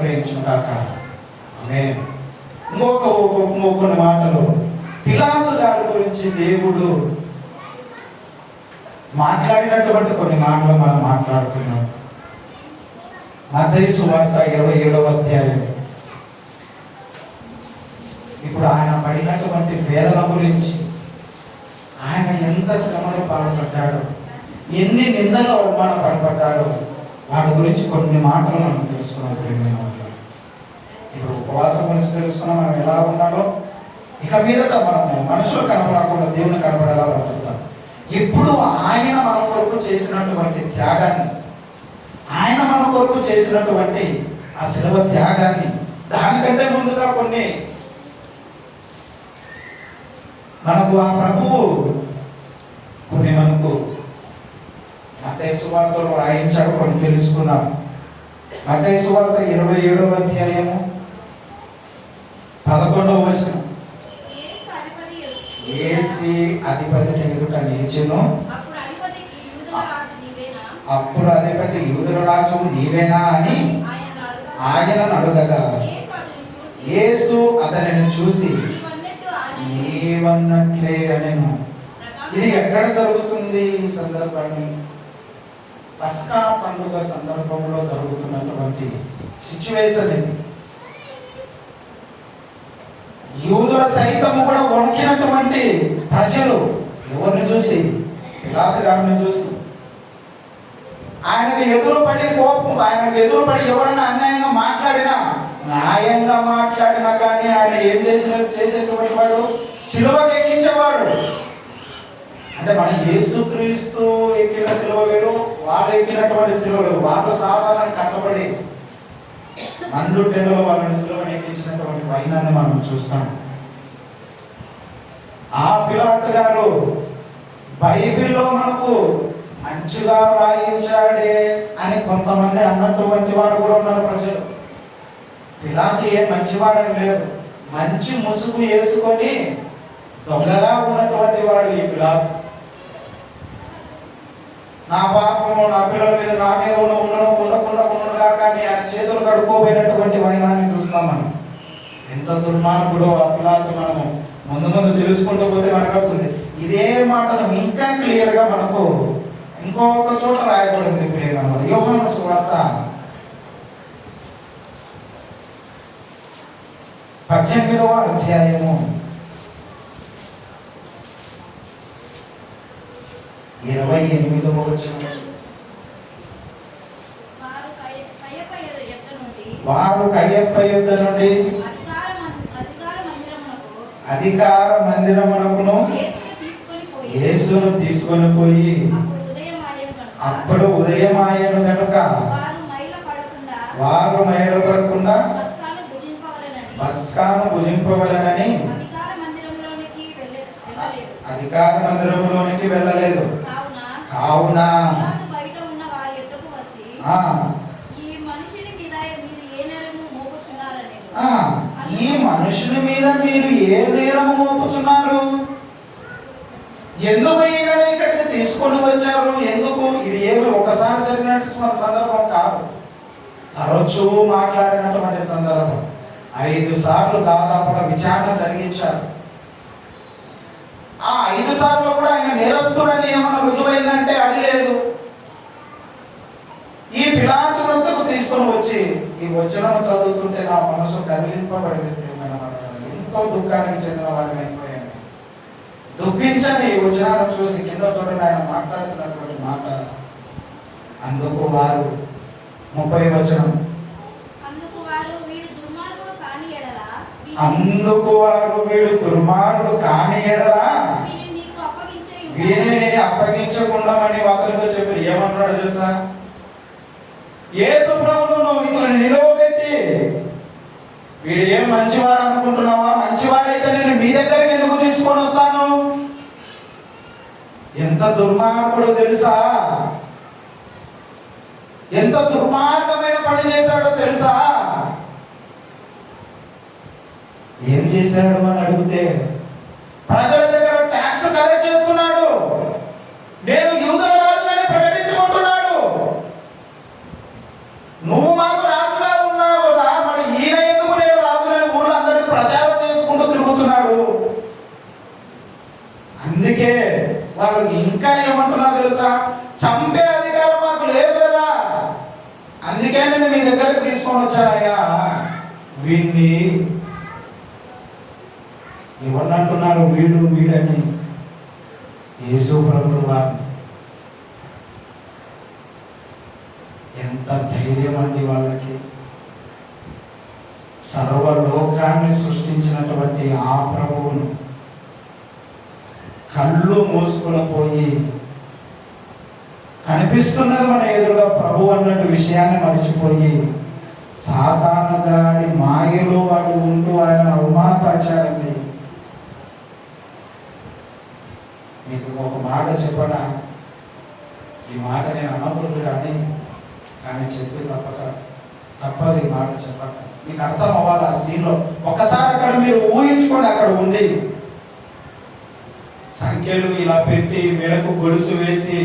అనుగ్రహించును కాక. ఆమేన్. కొన్ని మాటలు పిలాతు గారి గురించి దేవుడు మాట్లాడినటువంటి కొన్ని మాటలు మనం మాట్లాడుకున్నాం. మత్తయి సువార్త 27వ అధ్యాయం. ఇప్పుడు ఆయన పడినటువంటి వేదన గురించి, ఆయన ఎంత శ్రమలు పాల్పడ్డాడో, ఎన్ని నిందలు అవమాన పడబడ్డాడో వాటి గురించి కొన్ని మాటలు మనం తెలుసుకున్నాం. ఇప్పుడు ఉపవాసం గురించి తెలుసుకున్నాం, మనం ఎలా ఉండాలో. ఇక మీదట మనము మనుషులు కనపడకుండా దేవుని కనపడేలా బ్రతుకుతాం. ఇప్పుడు ఆయన మన కొరకు చేసినటువంటి త్యాగాన్ని, ఆయన మన కొరకు చేసినటువంటి ఆ శిలువ త్యాగాన్ని, దానికంటే ముందుగా కొన్ని మనకు ఆ ప్రభువు కొన్ని మనకు మత్తయి సువార్తలో రాయించాడు, కొన్ని తెలుసుకున్నాం. మత్తయి సువార్త 27వ అధ్యాయము 11వ వచనం. యేసు అధిపతి ఎదుట నిలిచెను. అప్పుడు అధిపతి యూదుల రాజు నీవేనా అని ఆయనను అడుగగా, యేసు అతనిని చూసి నీవన్నట్లే అనెను. ఇది ఎక్కడ జరుగుతుంది? ఈ సందర్భాన్ని పస్కా పండుగ సందర్భంలో జరుగుతున్నటువంటి సిచ్యువేషన్ ఇది. యూదుల సైతము కూడా వణికినటువంటి ప్రజలు ఎవరిని చూసి? పిలాతు గారిని చూసి. ఆయనకు ఎదురుపడి కోపం, ఆయనకు ఎదురుపడి ఎవరైనా అన్యాయంగా మాట్లాడినా, న్యాయంగా మాట్లాడినా కానీ ఆయన ఏం చేసేటువంటి వాడు? సిలువకి ఎక్కించేవాడు. అంటే మన యేసుక్రీస్తు ఎక్కిన సిలువ వేరు, వాళ్ళు ఎక్కినటువంటి సిలువ వేరు. వాళ్ళు సాధారణ కట్టబడి మండు టెండలో వాళ్ళని సిలువని ఎక్కించినటువంటి వైనాన్ని మనం చూస్తాం. ఆ పిలాతు గారు బైబిల్లో మనకు మంచిగా రాయించాడే అని కొంతమంది అన్నటువంటి వారు కూడా ఉన్నారు ప్రజలు. పిలాతు ఏం మంచివాడని లేదు, మంచి ముసుగు వేసుకొని దొంగగా ఉన్నటువంటి వాడు ఈ పిలాతు. నా పాపము నా పిల్లల మీద నా మీద ఉండకుండా కానీ ఆయన చేతులు కడుక్కోబోయినటువంటి వైనాన్ని చూస్తాం మనం. ఎంత దుర్మార్గుడో ఆ పిలాతు మనము ముందు తెలుసుకుంటూ పోతే మనకవుతుంది. ఇదే మాటను ఇంకా క్లియర్గా మనకు ఇంకొక చోట రాయబడింది. యోహాను సువార్త 18వ అధ్యాయము 28వ వచనం. వారు కయ్యప్ప యుద్ధ నుండి అధికార మందిరమునకును యేసును తీసుకొని పోయి, అప్పుడు ఉదయమాయను గనుక వారు మైల పడకుండా పస్కాను భుజింపవలెనని అధికార మందిరంలోనికి వెళ్ళలేదు. కావున ఈ మనుషుల మీద మీరు ఏ నేరము మోపుచున్నారు? ఎందుకు ఈయనను ఇక్కడికి తీసుకొని వచ్చారు? ఎందుకు? ఇది ఏమి ఒకసారి జరిగినట్టు సందర్భం కాదు, తరచూ మాట్లాడినటువంటి సందర్భం. 5 సార్లు దాదాపుగా విచారణ జరిగించారు. ఆ 5 సార్లు కూడా ఆయన నేరస్తుడని ఏమన్నా రుజువైందంటే అది లేదు. ఈ పిలాతు వద్దకు తీసుకొని వచ్చి ఈ వచనం చదువుతుంటే నా మనసు కదిలింపబడింది. ఎంతో దుఃఖానికి చెందిన వాడిని అయిపోయాను. దుఃఖించని ఈ వచనాలను చూసి కింద చూడండి ఆయన మాట్లాడుతున్నటువంటి మాట. అందుకు వారు 30వ వచనం. అందుకు వారు వీడు దుర్మార్గుడు కాని ఎడలా వీరిని అప్పగించకుండా అతనితో చెప్పి ఏమన్నాడు తెలుసా? యేసు ప్రభువును ఇట్లా నిలవబెట్టి, వీడు ఏం మంచివాడు అనుకుంటున్నావా? మంచివాడైతే నేను మీ దగ్గరికి ఎందుకు తీసుకొని వస్తాను? ఎంత దుర్మార్గుడో తెలుసా? ఎంత దుర్మార్గమైన పని చేశాడో తెలుసా? ఏం చేశాడు అని అడిగితే, ప్రజల దగ్గర ట్యాక్స్ కలెక్ట్ చేస్తున్నాడు. నేను యూదుల రాజులని ప్రకటించుకుంటున్నాడు. నువ్వు మాకు రాజుగా ఉన్నావు కదా, అందుకే నేను మీ దగ్గరకు తీసుకొని వచ్చానయ్యా. వీడిని ఎవరినంటున్నారు? వీడని యేసు ప్రభువు వారిని. ఎంత ధైర్యం అండి వాళ్ళకి! సర్వలోకాన్ని సృష్టించినటువంటి ఆ ప్రభువును కళ్ళు మూసుకొని పోయి, కనిపిస్తున్నది మన ఎదురుగా ప్రభు అన్నట్టు విషయాన్ని మర్చిపోయి, సాతాను గాడి మాయలో వాళ్ళు ఉంటూ ఆయన అవమానపరిచారండి. మీకు ఒక మాట చెప్పనా? ఈ మాట నేను అనకూడదు కానీ చెప్పి తప్పదు. ఈ మాట చెప్పక మీకు అర్థం అవ్వాలి. ఆ సీన్లో ఒకసారి అక్కడ మీరు ఊహించుకోండి. అక్కడ ఉంది సంఖ్యలు ఇలా పెట్టి, మెడకు గొలుసు వేసి,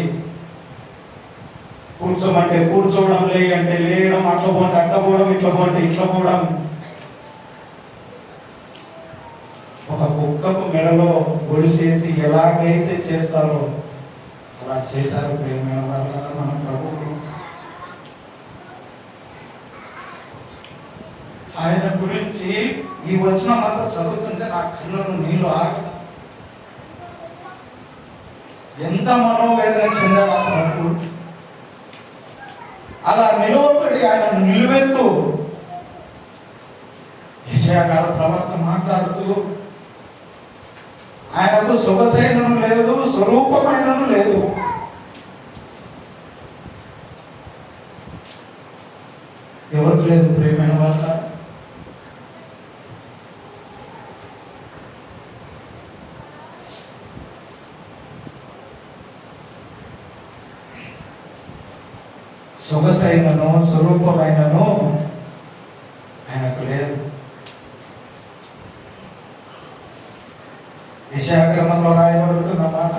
కూర్చోమంటే కూర్చోవడం, లేయంటే లేయడం, అట్లా పోంటే అట్లా పోవడం, ఇట్లా పోంటే ఇట్లా పోవడం. ఒక కుక్కకు మెడలో గొలుసేసి ఎలాగైతే చేస్తారో అలా చేశారు ప్రియమైన వారు మన ప్రభువు. ఆయన గురించి ఈ వచనం అంతా చదువుతుంటే నా కళ్ళలో నీళ్లు ఆగదు. ఎంత మనోవేదన చెందాడు ఆ ప్రభు. అలా నిలవబడి ఆయన నిలువెత్తు యెషయా గారు ప్రవక్త మాట్లాడుతూ, ఆయనకు సొగసైనను లేదు, స్వరూపమైనను లేదు. ఎవరికి లేదు ప్రియమైన వాళ్ళ? సొగసైనను స్వరూపమైనను ఆయనకు లేదు. యెషయా గ్రంథంలో రాయబడుతున్న మాట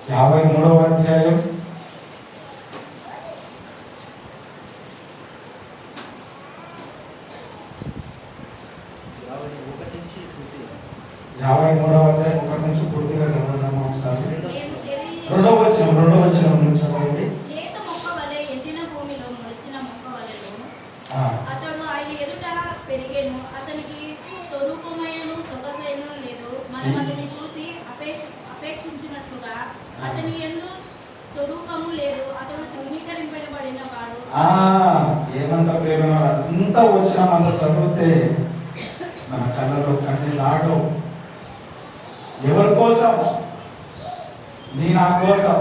53వ అధ్యాయం 1 నుంచి పూర్తిగా చదవడం ఒకసారి. రెండవ వచనం నుంచి చదవండి. అతడు ఆయన ఎదుట పెరిగెను, అతనికి స్వరూపమైనను సొగసైనను లేదు. మనం అతన్ని చూసి అపేక్షించినట్లుగా అతని యందు స్వరూపము లేదు. అతడు తృణీకరింపబడిన వాడు. ఏమంత ప్రేమ! అంతా వచ్చిన అంత చదివితే మన కళ్ళలో కన్నీళ్ళు. ఎవరి కోసం? నా కోసం.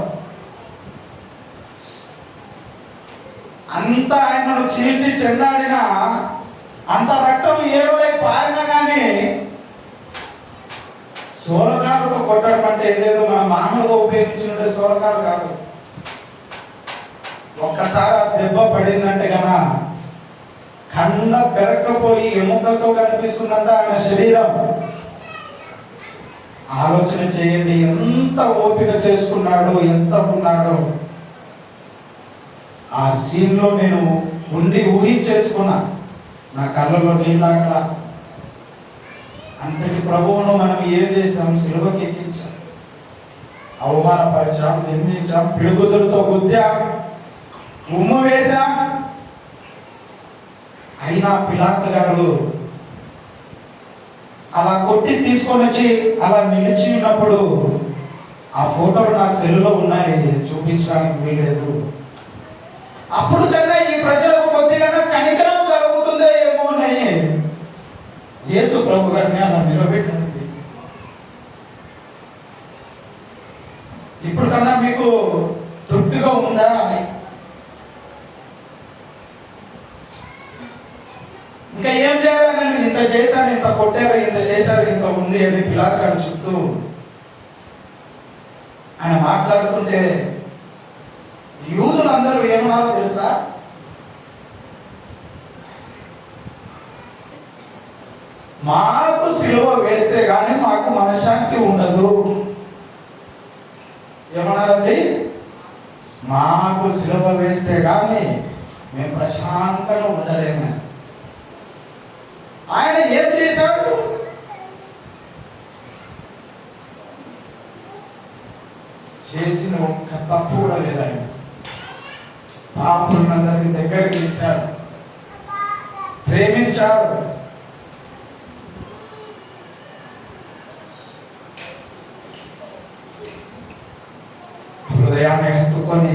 అంత ఆయనను చీల్చి చెండాడిన, అంత రక్తం ఏరులై పారిన కానీ సోలకారుతో కొట్టడం అంటే ఏదేదో మన మామూలుగా ఉపయోగించినట్టే సోలకారు కాదు. ఒక్కసారి ఆ దెబ్బ పడిందంటే కన్నా కండ పెరక్కపోయి ఎముకతో కనిపిస్తుందంట ఆయన శరీరం. ఆలోచన చేయండి, ఎంత ఓపిక చేసుకున్నాడో, ఎంత ఉన్నాడో. ఆ సీన్లో నేను ఉండి ఊహించేసుకున్నా, నా కళ్ళలో నీళ్ళాకలా. అంతటి ప్రభువును మనం ఏం చేసాం? సిలువకి ఎక్కించాం, అవమానపరిచాం, నిందించాం, పిడుగుతులతో గుద్దాం, ఉమ్ము వేశాం. అయినా పిలాతు గారు అలా కొట్టి తీసుకొని వచ్చి అలా నిలిచి ఉన్నప్పుడు ఆ ఫోటోలు నా సెల్లులో ఉన్నాయి, చూపించడానికి వీలేదు. అప్పుడు కన్నా ఈ ప్రజలకు కొద్దిగా కనికరం కలుగుతుందో ఏమోనని యేసు ప్రభు గారిని అలా నిలబెట్టారండి. ఇప్పుడు కన్నా మీకు తృప్తిగా ఉందా? ఇంకా ఏం చేయాలని, ఇంత చేశాను, ఇంత కొట్టారు, ఇంత చేశారు, ఇంత ఉంది అని పిలాతు గారు చెప్తూ ఆయన మాట్లాడుతుంటే యూదులందరూ ఏమన్నారో తెలుసా? మాకు సిలువ వేస్తే గానీ మాకు మనశ్శాంతి ఉండదు. ఏమన్నారండి? మాకు సిలువ వేస్తే గానీ మేము ప్రశాంతంగా ఉండలేము. ఆయన ఏం చేశాడు? తప్పు కూడా లేదు. ఆయన పాపులందరికీ దగ్గరికి తీశాడు, ప్రేమించాడు. హృదయాన్ని హత్తుకొని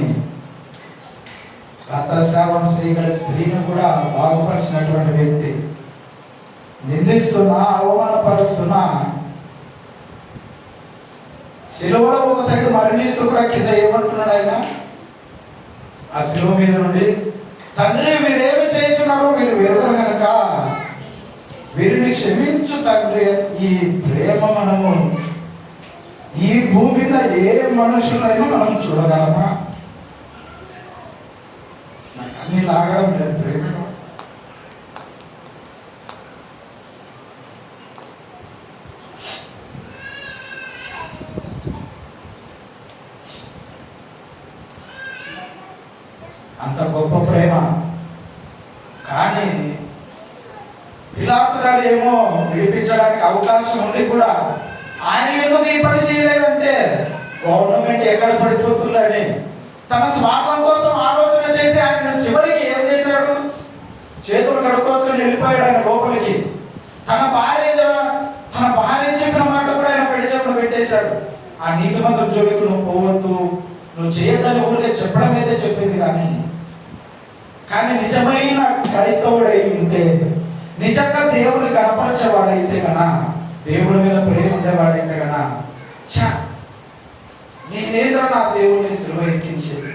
రక్తస్రావం శ్రీగల స్త్రీని కూడా బాగుపరిచినటువంటి వ్యక్తి. నిందిస్తున్నా, అవమానపరుస్తున్నా, శిలువలో ఒక సైడ్ మరణిస్తూ కూడా కింద ఏమంటున్నాడు ఆయన ఆ శిలువ మీద నుండి, తండ్రి వీరేమి చేస్తున్నారో వీరు ఎరుగరు కనుక వీరిని క్షమించు తండ్రి. ఈ ప్రేమ మనము ఈ భూమి మీద ఏ మనుషులైనా మనం చూడగలమా? నాకు అన్ని లాగడం లేదు ప్రేమ. అంత గొప్ప ప్రేమ. కానీ పిలాతు గారు ఏమో విడిపించడానికి అవకాశం ఉండి కూడా ఆయన ఎందుకు ఈ పని చేయలేదంటే గవర్నమెంట్ ఎక్కడ పడిపోతుందని తన స్వార్థం కోసం ఆలోచన చేసి ఆయన చివరికి ఏం చేశాడు? చేతులు కడుక్కోసుకొని వెళ్ళిపోయాడు ఆయన లోపలికి. తన భార్య చెప్పిన మాట కూడా ఆయన పెడిచెప్పులు పెట్టేశాడు. ఆ నీతిమంతుల జోలికి నువ్వు పోవద్దు, నువ్వు చేయొద్దని ఊరికే చెప్పడం అయితే చెప్పింది. కానీ నిజమైన క్రైస్తవుడై ఉంటే, నిజంగా దేవుని కనపరచేవాడైతే కన్నా, దేవుడి మీద ప్రేమ ఉండేవాడైతే కన్నా, నేనేదో నా దేవుణ్ణి సిలువ ఎక్కించేది,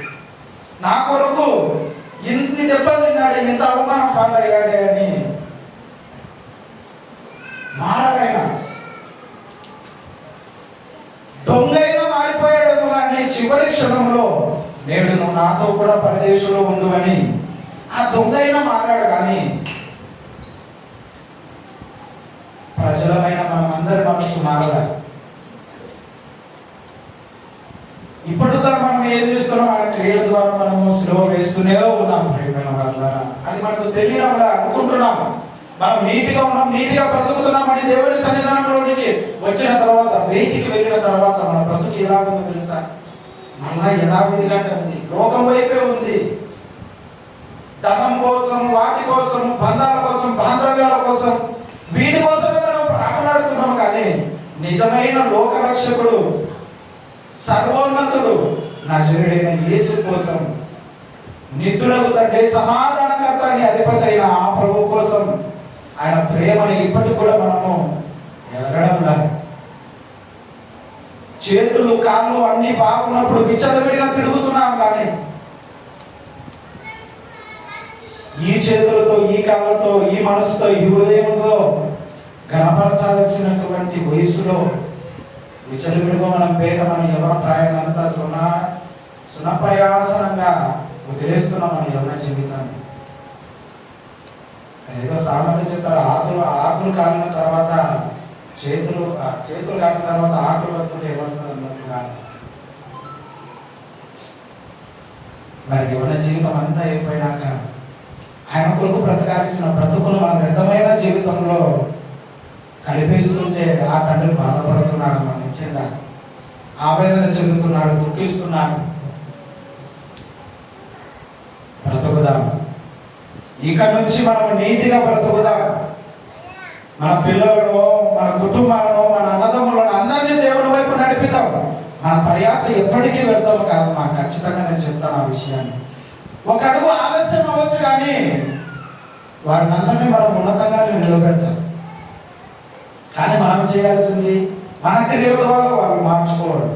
నా కొరకు ఇన్ని దెబ్బలు తిన్నాడే, ఇంత అవమానం పాలయ్యాడే అని మారడైనా దొంగైనా మారిపోయాడేమో. కానీ చివరి క్షణంలో నేడు నువ్వు నాతో కూడా పరదేశంలో ఉండు అని ఆ దొంగైనా మారాడు. కానీ ప్రజలమైన మనమందరి మనసు మారదా? ఇప్పుడు కూడా మనం ఏం చేస్తున్నాం? మన క్రియల ద్వారా మనము సిలువ వేస్తూనే ఉన్నాం ప్రియమైన వాళ్ళారా. అది మనకు తెలియడంలా అనుకుంటున్నాం. మనం నీతిగా ఉన్నాం, నీతిగా బ్రతుకుతున్నామని దేవుని సన్నిధానంలోనికి వచ్చిన తర్వాత, బయటికి వెళ్ళిన తర్వాత మన బ్రతుకు ఎలా ఉందో తెలుసా? మళ్ళా యథావిధిగానే ఉంది, లోకం వైపే ఉంది. ధనం కోసం, వాటి కోసం, బంధాల కోసం, బాంధవ్యాల కోసం, వీటి కోసమే మనం ప్రాకులాడుతున్నాం. కానీ నిజమైన లోకరక్షకుడు, సర్వోన్నతుడు, నజరేయుడైన యేసు కోసం, నిత్యులకు తండ్రి, సమాధానకర్త అని అధిపతి అయిన ఆ ప్రభు కోసం ఆయన ప్రేమని ఇప్పటికి కూడా మనము ఎరగడంలా. చేతులు కాళ్ళు అన్ని బాగున్నప్పుడు విచ్చలవిడిగా తిరుగుతున్నాం. కానీ ఈ చేతులతో, ఈ కాళ్ళతో, ఈ మనసుతో, ఈ హృదయంతో గణపరచాల్సినటువంటి వయసులో విచ్చలవిడిగా మనం మన యవన ప్రాయాలంతా సునప్రయాసనంగా వదిలేస్తున్నాం మన యవన జీవితాన్ని. ఏదో సామెత చెప్తారు, ఆకులు కాలిన తర్వాత చేతులు కాలిన తర్వాత ఆకులు పట్టుకుంటే ఏమొస్తుంది అన్నట్టుగా. మరి యవన జీవితం అంతా అయిపోయినాక ఆయన కొరకు బ్రతకాల్సిన బ్రతుకులు మన వ్యర్థమైన జీవితంలో కనిపిస్తుంటే ఆ తండ్రి బాధపడుతున్నాడు, మన నిత్యంగా ఆవేదన చెందుతున్నాడు, దుఃఖిస్తున్నాడు. బ్రతుకుదాం, ఇక నుంచి మనం నీతిగా బ్రతుకుదాం. మన పిల్లలను, మన కుటుంబాలను, మన అన్నదమ్ములను అందరినీ దేవుని వైపు నడిపిద్దాం. మన ప్రయాస ఎప్పటికీ వ్యర్థం కాదు. మాకు ఖచ్చితంగా నేను చెప్తాను ఆ విషయాన్ని. ఒక అడుగు ఆలస్యం అవ్వచ్చు, కానీ వారిని అందరినీ మనం ఉన్నతంగా నిలబెడతాం. కానీ మనం చేయాల్సింది మన క్రియల ద్వారా వాళ్ళు మార్చుకోవడం,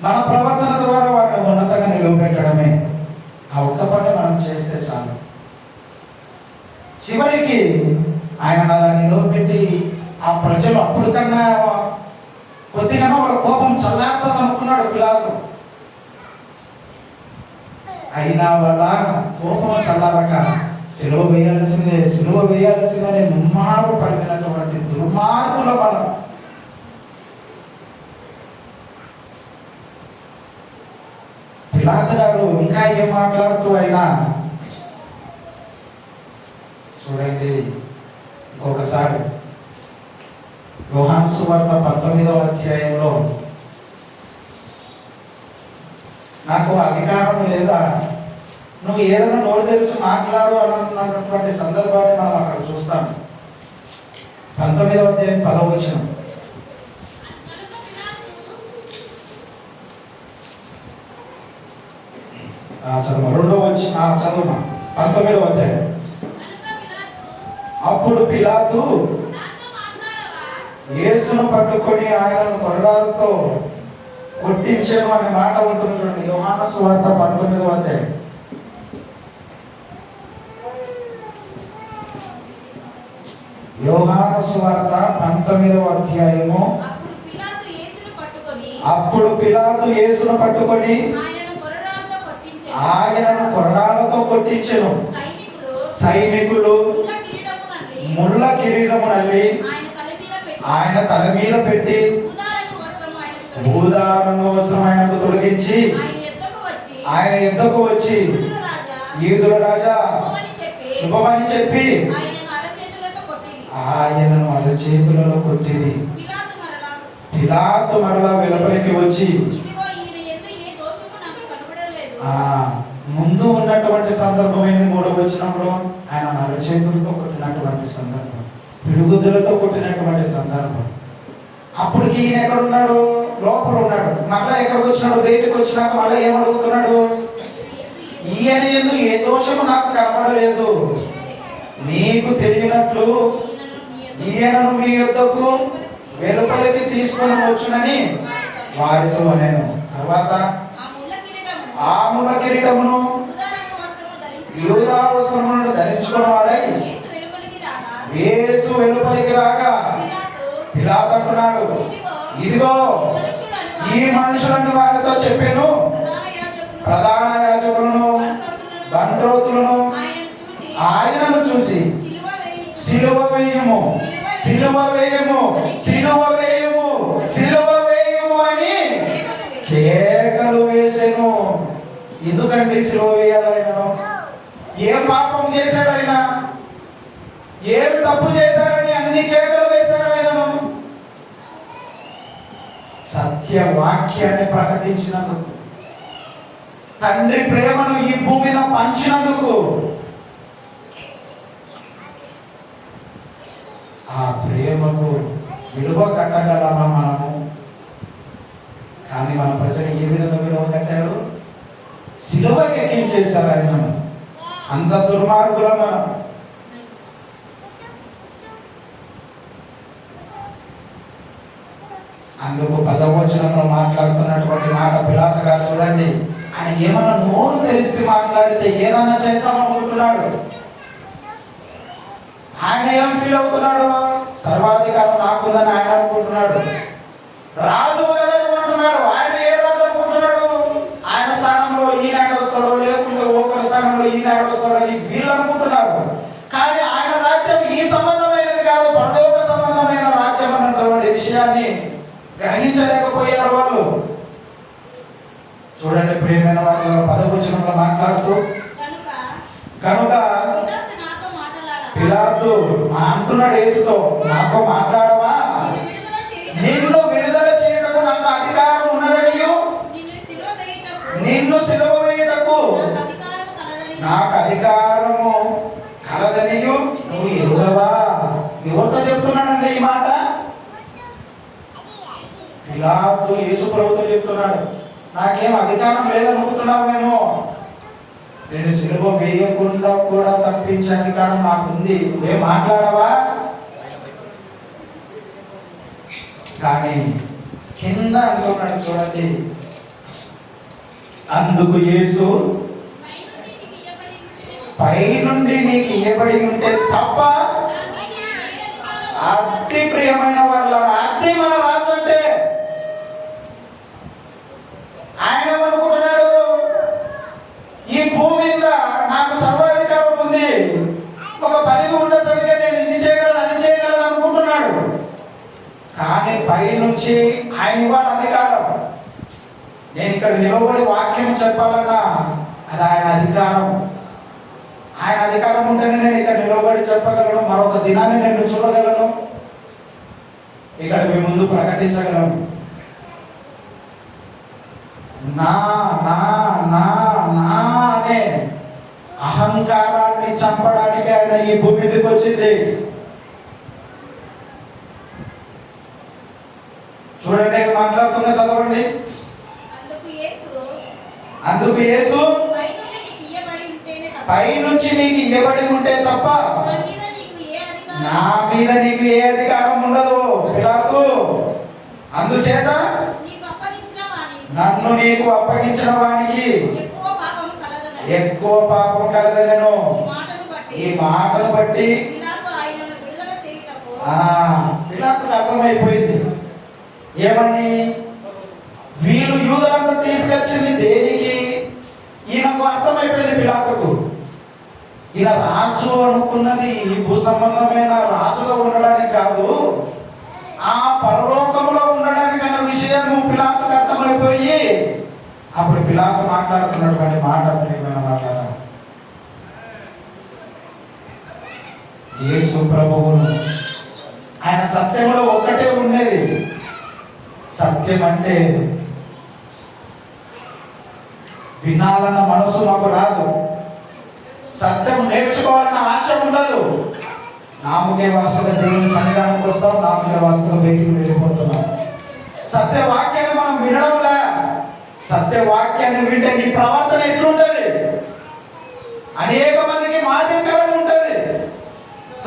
మన ప్రవర్తన ద్వారా వారిని ఉన్నతంగా నిలబెట్టడమే. ఆ ఒక్క పని మనం చేస్తే చాలు. చివరికి ఆయన అలా నిలవబెట్టి ఆ ప్రజలు అప్పుడు కన్నా కొద్దిగా వాళ్ళ కోపం చల్లారుతుంది అనుకున్నాడు పిలాతు. అయినా వాళ్ళ కోపం చల్లారక సిలువ వేయాల్సిందని ముమ్మారు పడినటువంటి దుర్మార్గుల మనం. పిలాతు గారు ఇంకా ఏం మాట్లాడుతూ అయినా చూడండి. ఇంకొకసారి యోహాను సువార్త 19వ అధ్యాయంలో నాకు అధికారం లేదా, నువ్వు ఏదైనా నోరు తెలిసి మాట్లాడు అన్నటువంటి సందర్భాన్ని మనం అక్కడ చూస్తాం. 19వ అధ్యాయం 10వ వచనం. చదువు 2వ వచనం చదువు. 19వ అధ్యాయం. అప్పుడు పిలాతు యేసును పట్టుకొని ఆయనను కొరడాలతో కొట్టించెను అనే మాట ఉంటుంది చూడండి. యోహాను సువార్త 19వ అధ్యాయం. యోహాను సువార్త 19వ అధ్యాయము. అప్పుడు పిలాతు యేసును పట్టుకొని ఆయనను కొరడాలతో కొట్టించెను. సైనికులు ముళ్ళ కిరీటము నల్లి ఆయన తల మీద పెట్టి ఊదారంగు వస్త్రం ఆయనకు తొలగించి ఆయన యుద్ధకు వచ్చి యూదుల రాజా శుభమని చెప్పి ఆయనను అరచేతులలో కొట్టింది. పిలాతు మరలా వెలుపలికి వచ్చి ముందు ఉన్నటువంటి సందర్భం ఏంది? 3వ వచనంలో ఆయన అరచేతులతో కొట్టినటువంటి సందర్భం, పిడుగుద్దులతో కొట్టినటువంటి సందర్భం. అప్పటికి ఈయన ఎక్కడున్నాడు? లోపల ఉన్నాడు. మళ్ళా ఎక్కడికి వచ్చినాడు? బయటకు వచ్చినాక మళ్ళీ ఏమడుగుతున్నాడు? ఈయన ఎందుకు ఏ దోషము నాకు కనపడలేదు, నీకు తెలియనట్లు ఈయనను మీ యొద్దకు వెలుపలికి తీసుకొని వచ్చునని వారితో అనెను. తర్వాత ఆ ముళ్ళ కిరీటమును యూదా వస్త్రములను ధరించుకున్న వాడై యేసు వెలుపలికి రాగా పిలాతు అంటున్నాడు, ఇదిగో ఈ మనుషులను వారితో చెప్పాను. ప్రధాన యాజకులను బంట్రోతులను ఆయనను చూసి సిలువ వేయము, సిలువ వేయము, సిలువ వేయము, సిలువ వేయము అని కేకలు వేసెను. ఎందుకండి సిలువ వేయాలి? ఆయనను ఏం పాపం చేశాడు? ఆయన ఏమి తప్పు చేశారని అన్ని కేకలు వేశారు ఆయనను. సత్యవాక్యాన్ని ప్రకటించినందుకు, తండ్రి ప్రేమను ఈ భూమి మీద పంచినందుకు, ఆ ప్రేమకు విలువ కట్టగలమా మనము? కానీ మన ప్రజలు ఏ విధంగా విలువ కట్టారు? సిలువకి ఎక్కించేశారు ఆయనను. అంత దుర్మార్గుల మనం. అందుకు 10వ వచనంలో మాట్లాడుతున్నటువంటి మాట పిలాతు గారు చూడండి, ఆయన ఏమన్నా నోరు తెలిసి మాట్లాడితే ఏదన్నా చేద్దాం అనుకుంటున్నాడు. ఆయన ఏం ఫీల్ అవుతున్నాడు? సర్వాధికారం నాకుందని ఆయన అనుకుంటున్నాడు. రాజు కదా అంటున్నాడు. ఆయన ఏ రాజు అనుకుంటున్నాడు? ఆయన స్థానంలో ఈనాడు వస్తాడో, లేకుంటే ఒకరి స్థానంలో ఈనాడు వస్తాడని వీళ్ళు అనుకుంటున్నారు. కానీ ఆయన రాజ్యం ఈ సంబంధమైనది కాదు, పరలోక సంబంధమైన రాజ్యం అన్నటువంటి విషయాన్ని గ్రహించలేకపోయారు వాళ్ళు. చూడండి ప్రియమైన వాళ్ళు 10వ వచనంలో మాట్లాడుతూ, కనుక పిలాతు అంటున్నాడు యేసుతో, నాతో మాట్లాడవా? నిన్ను విడుదల చేయటకు నాకు అధికారం ఉన్నదనియు, నిన్ను సిలువ వేయుటకు నాకు అధికారము కలదనియు నువ్వు ఎరుగవా? ఎవరితో చెప్తున్నాడండి ఈ మాట? పిలాతు యేసు ప్రభుతో చెప్తున్నాడు. నాకేం అధికారం లేదనుకుంటున్నావేమో, నేను సిలువ వేయకుండా కూడా తప్పించే అధికారం నాకుంది, నువ్వేం మాట్లాడవా? కానీ కింద అంటున్నాడు చూడండి, అందుకు యేసు పైనుండి నీకు ఇవ్వబడి ఉంటే తప్ప, అతి ప్రియమైన వాళ్ళ అతి మన రాజు అంటే ఆయన అనుకుంటున్నాడు, ఈ భూమి మీద నాకు సర్వాధికారం ఉంది, ఒక పదవి ఉండేసరికి నేను ఇది చేయగలను అది చేయగలను అనుకుంటున్నాడు. కానీ పైనుంచి ఆయన ఇవ్వాలి అధికారం. నేను ఇక్కడ నిలబడి వాక్యం చెప్పాలన్నా అది ఆయన అధికారం. ఆయన అధికారం ఉంటేనే నేను ఇక్కడ నిలబడి చెప్పగలను, మరొక దినాన్ని నేను చూడగలను, ఇక్కడ మీ ముందు ప్రకటించగలను. నా నా చంపడానికి ఆయన ఈ భూమి మీదకి వచ్చింది. చూడండి, మాట్లాడుతున్నా, చదవండి. అందుకు యేసు పైనుంచి నీకు ఇవ్వబడి ఉంటే తప్ప నా మీద నీకు ఏ అధికారం ఉండదు పిలాతు. అందుచేత నన్ను నీకు అప్పగించిన వానికి ఎక్కువ పాపం కలదనను. ఈ మాటను బట్టి పిలాతుకు అర్థమైపోయింది. ఏమని? వీళ్ళు యూదులంతా తీసుకొచ్చింది దేనికి? ఈయనకు అర్థమైపోయింది పిలాతుకు. ఈయన రాజు అనుకున్నది భూ సంబంధమైన రాజుగా ఉండడానికి కాదు, ఆ పరలోకంలో ఉండడానికి అన్న విషయము పిలాతుకు అర్థమైపోయి అప్పుడు పిలాతు మాట్లాడుతున్నటువంటి మాట ప్రియమైన మాట్లాడాలి. యేసు ప్రభువును ఆయన సత్యంలో ఒక్కటే ఉండేది. సత్యం అంటే వినాలన్న మనసు మాకు రాదు, సత్యం నేర్చుకోవాలన్న ఆశ ఉండదు. నామకే వాస్తుగా దేవుని సన్నిధానానికి వస్తాం, నామకే వాస్తుగా బయటికి వెళ్ళిపోతున్నాం. సత్యవాక్యాన్ని మనం వినడంలే. సత్యవాక్యాన్ని వింటే నీ ప్రవర్తన ఎట్లుంటది? అనేక మందికి మాదిరికరం ఉంటది.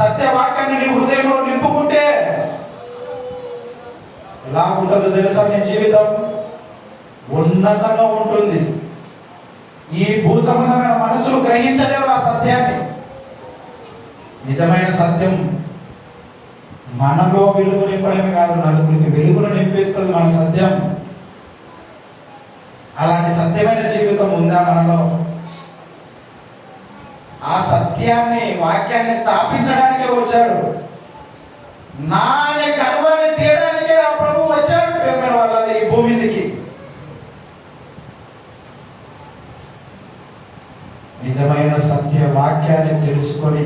సత్యవాక్యాన్ని నీ హృదయంలో నింపుకుంటే ఎలా ఉంటుందో తెలుసా? నీ జీవితం ఉన్నతంగా ఉంటుంది. ఈ భూ సంబంధమైన మనసులు గ్రహించలేవు ఆ సత్యాన్ని. నిజమైన సత్యం మనలో వెలుగు నింపడమే కాదు, నలుగురికి వెలుగును నింపిస్తుంది మన సత్యం. అలాంటి సత్యమైన జీవితం ఉందా మనలో? ఆ సత్యాన్ని, వాక్యాన్ని స్థాపించడానికే వచ్చాడు. నా అనే గర్వాన్ని తీయడానికే ఆ ప్రభు వచ్చాడు ప్రేమైన వాళ్ళ ఈ భూమి మీదకి. నిజమైన సత్య వాక్యాన్ని తెలుసుకొని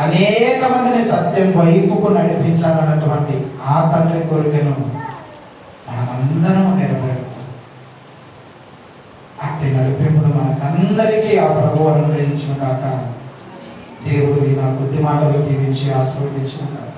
అనేక మందిని సత్యం వైపుకు నడిపించాలన్నటువంటి ఆ తండ్రి కోరికను మనమందరం నెరవేరుతాం. అట్టి నడిపింపును మనకందరికీ ఆ ప్రభు అనుగ్రహించిన కాక దేవుడు నా కొద్ది మాటలు దీవించి ఆశీర్వదించిన కాక.